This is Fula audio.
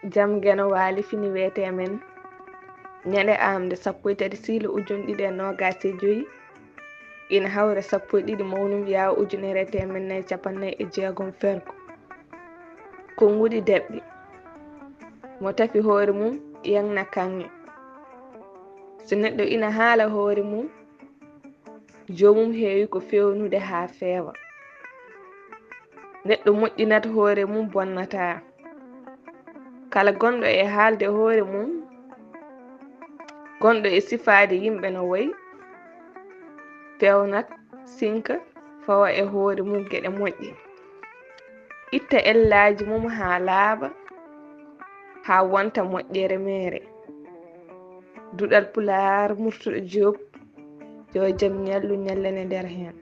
jam geno waali fini wiyete men ñande amde 13 siilo ujune 2025 ina hawra 12 mawnum yaa ujunere temen 456 ferko ko ngudi debbi mo tafi hoore mum yangna kange so neɗɗo ina haala hoore mum jomum heewi ko fewnude haa feewa neɗɗo moƴƴinata hoore mum bonnata kala gonɗo e haalde hoore mum gonɗo e sifaade yimɓe no wayi fewnat sinka fawa e hoore mum geɗe moƴƴe itta ellaaji mum haa laaɓa haa wonta moƴƴere mere duɗal Pulaar murtuɗo Joob yo jam ñallu ñallane nder heen